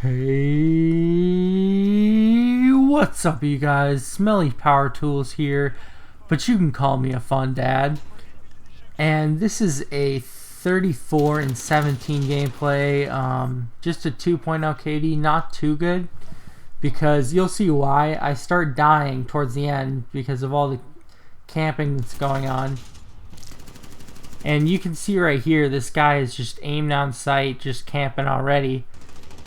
Hey, what's up you guys? Smelly Power Tools here, but you can call me a fun dad. And this is a 34 and 17 gameplay, just a 2.0 KD, not too good, because you'll see why. I start dying towards the end because of all the camping that's going on. And you can see right here, this guy is just aimed on sight, just camping already.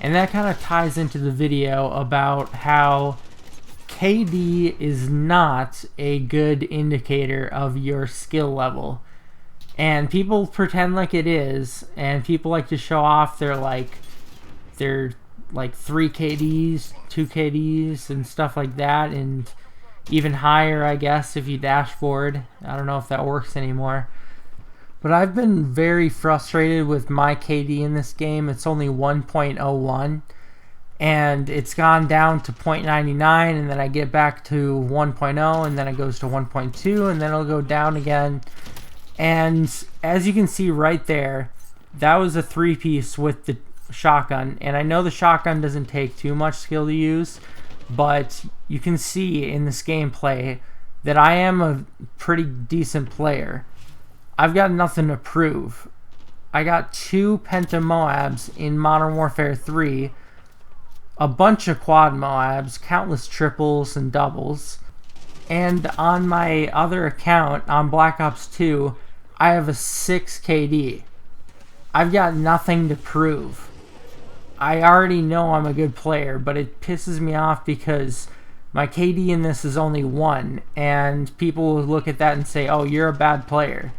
And that kind of ties into the video about how KD is not a good indicator of your skill level. And people pretend like it is, and people like to show off their they're like 3 KDs, 2 KDs, and stuff like that, and even higher, I guess, if you dashboard. I don't know if that works anymore. But I've been very frustrated with my KD in this game. It's only 1.01, and it's gone down to 0.99, and then I get back to 1.0, and then it goes to 1.2, and then it'll go down again. And as you can see right there, that was a 3-piece with the shotgun. And I know the shotgun doesn't take too much skill to use, but you can see in this gameplay that I am a pretty decent player. I've got nothing to prove. I got 2 Penta Moabs in Modern Warfare 3, a bunch of quad Moabs, countless triples and doubles, and on my other account, on Black Ops 2, I have a 6 KD. I've got nothing to prove. I already know I'm a good player, but it pisses me off because my KD in this is only 1, and people will look at that and say, oh, you're a bad player.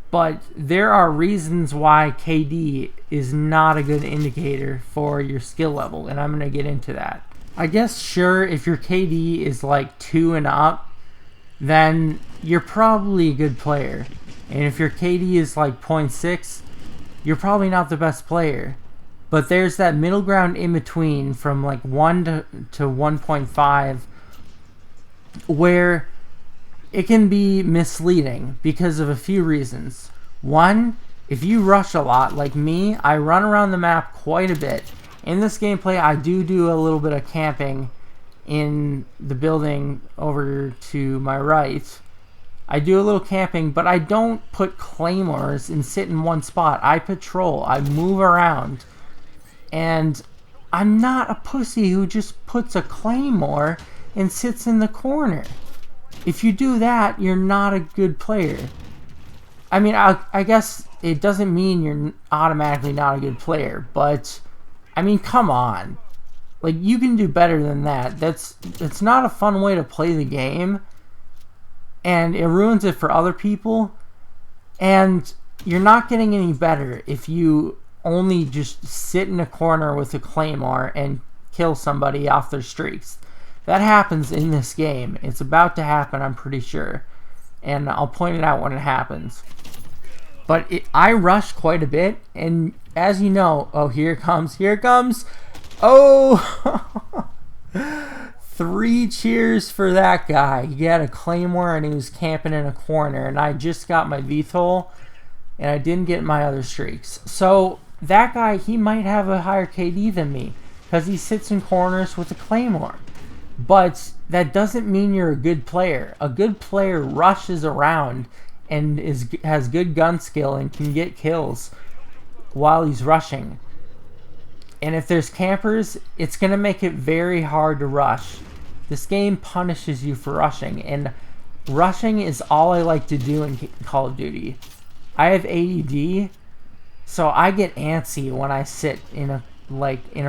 But there are reasons why KD is not a good indicator for your skill level, and I'm going to get into that. I guess, sure, if your KD is like 2 and up, then you're probably a good player. And if your KD is like 0.6, you're probably not the best player. But there's that middle ground in between from like 1 to 1.5 where it can be misleading because of a few reasons. One, if you rush a lot, like me, I run around the map quite a bit. In this gameplay, I do a little bit of camping in the building over to my right. I do a little camping, but I don't put claymores and sit in one spot. I patrol, I move around, and I'm not a pussy who just puts a claymore and sits in the corner. If you do that, you're not a good player. I mean, I guess it doesn't mean you're automatically not a good player, but I mean, come on. Like, you can do better than that. That's not a fun way to play the game, and it ruins it for other people, and you're not getting any better if you only just sit in a corner with a claymore and kill somebody off their streaks. That happens in this game. It's about to happen, I'm pretty sure. And I'll point it out when it happens. But I rush quite a bit, and as you know, oh, here it comes. Oh! 3 cheers for that guy. He had a claymore and he was camping in a corner, and I just got my VTOL, and I didn't get my other streaks. So that guy, he might have a higher KD than me, because he sits in corners with a claymore. But that doesn't mean you're a good player. A good player rushes around and has good gun skill and can get kills while he's rushing. And if there's campers, it's going to make it very hard to rush. This game punishes you for rushing, and rushing is all I like to do in Call of Duty. I have ADD, so I get antsy when I sit in a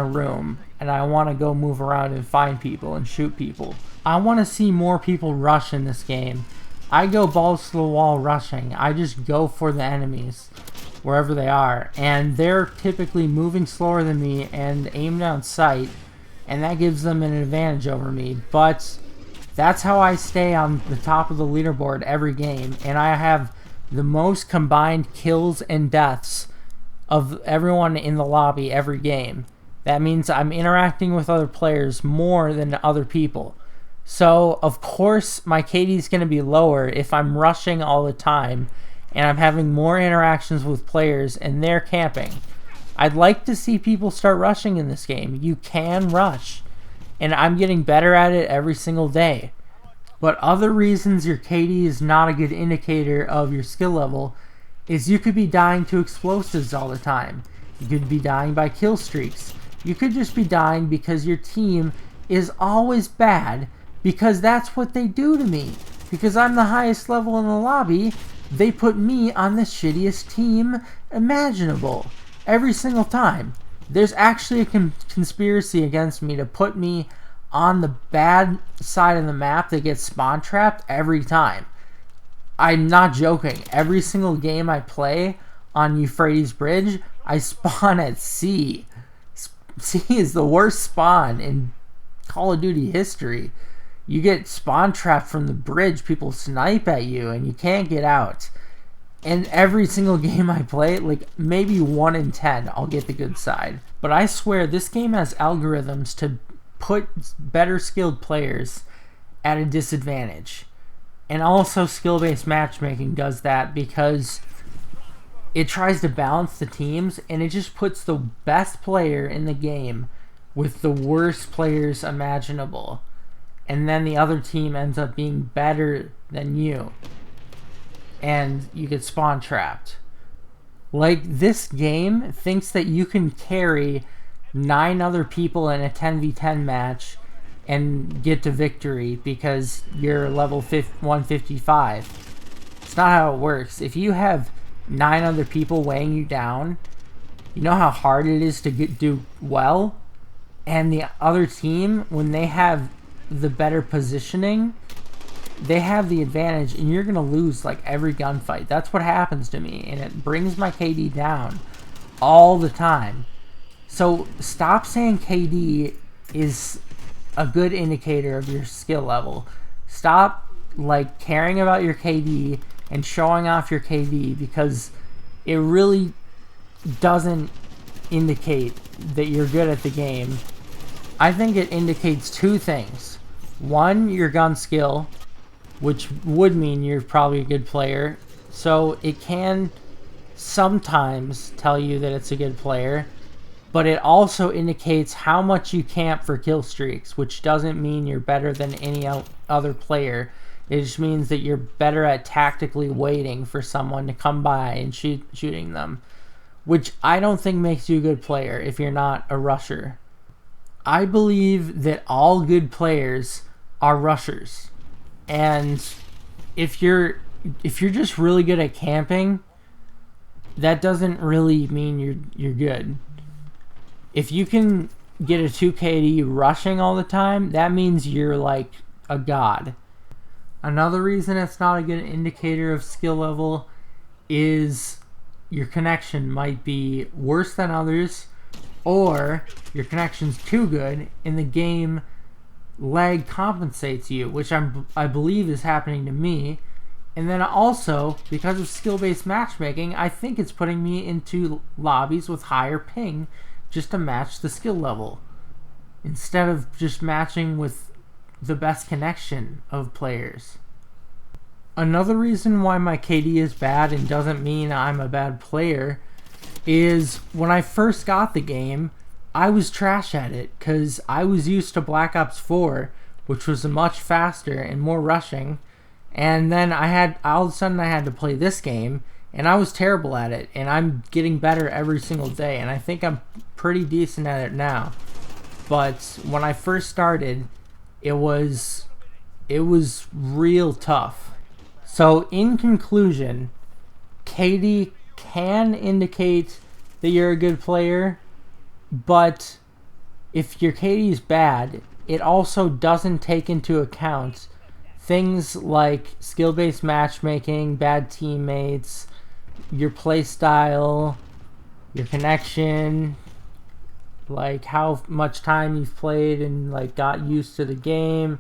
room and I want to go move around and find people and shoot people. I want to see more people rush in this game. I go balls to the wall rushing. I just go for the enemies wherever they are, and they're typically moving slower than me and aim down sight, and that gives them an advantage over me. But that's how I stay on the top of the leaderboard every game, and I have the most combined kills and deaths of everyone in the lobby every game. That means I'm interacting with other players more than other people. So, of course, my KD is going to be lower if I'm rushing all the time and I'm having more interactions with players and they're camping. I'd like to see people start rushing in this game. You can rush, and I'm getting better at it every single day. But other reasons your KD is not a good indicator of your skill level is you could be dying to explosives all the time. You could be dying by kill streaks. You could just be dying because your team is always bad, because that's what they do to me. Because I'm the highest level in the lobby, they put me on the shittiest team imaginable. Every single time. There's actually a conspiracy against me to put me on the bad side of the map that gets spawn trapped every time. I'm not joking. Every single game I play on Euphrates Bridge, I spawn at C. C is the worst spawn in Call of Duty history. You get spawn trapped from the bridge, people snipe at you, and you can't get out. And every single game I play, like maybe 1 in 10, I'll get the good side. But I swear, this game has algorithms to put better skilled players at a disadvantage. And also skill-based matchmaking does that because it tries to balance the teams, and it just puts the best player in the game with the worst players imaginable. And then the other team ends up being better than you. And you get spawn trapped. Like, this game thinks that you can carry 9 other people in a 10v10 match and get to victory because you're level 155. It's not how it works. If you have 9 other people weighing you down, you know how hard it is to do well? And the other team, when they have the better positioning, they have the advantage, and you're going to lose like every gunfight. That's what happens to me, and it brings my KD down all the time. So stop saying KD is a good indicator of your skill level. Stop like caring about your KD and showing off your KD, because it really doesn't indicate that you're good at the game. I think it indicates 2 things. 1, your gun skill, which would mean you're probably a good player. So it can sometimes tell you that it's a good player, but it also indicates how much you camp for kill streaks, which doesn't mean you're better than any other player. It just means that you're better at tactically waiting for someone to come by and shooting them, which I don't think makes you a good player if you're not a rusher. I believe that all good players are rushers. And if you're just really good at camping, that doesn't really mean you're good. If you can get a 2KD rushing all the time, that means you're like a god. Another reason it's not a good indicator of skill level is your connection might be worse than others, or your connection's too good and the game lag compensates you, which I believe is happening to me. And then also, because of skill-based matchmaking, I think it's putting me into lobbies with higher ping just to match the skill level, instead of just matching with the best connection of players. Another reason why my KD is bad and doesn't mean I'm a bad player is when I first got the game, I was trash at it because I was used to Black Ops 4, which was much faster and more rushing, and then all of a sudden I had to play this game, and I was terrible at it, and I'm getting better every single day, and I think I'm pretty decent at it now. But when I first started, it was real tough. So in conclusion, KD can indicate that you're a good player, but if your KD is bad, it also doesn't take into account things like skill-based matchmaking, bad teammates, your playstyle, your connection, like how much time you've played and like got used to the game,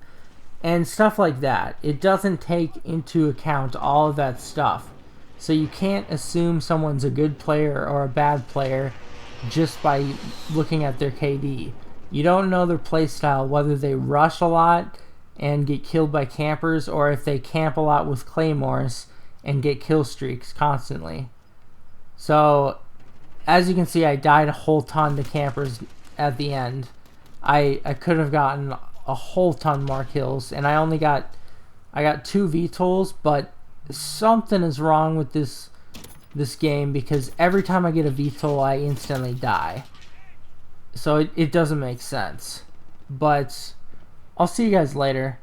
and stuff like that. It doesn't take into account all of that stuff. So you can't assume someone's a good player or a bad player just by looking at their KD. You don't know their playstyle, whether they rush a lot and get killed by campers, or if they camp a lot with claymores and get kill streaks constantly. So as you can see, I died a whole ton to campers at the end. I could have gotten a whole ton more kills, and I got 2 VTOLs, but something is wrong with this game, because every time I get a VTOL I instantly die. So it doesn't make sense. But I'll see you guys later.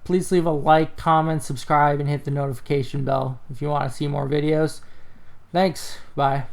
Please leave a like, comment, subscribe, and hit the notification bell if you want to see more videos. Thanks. Bye.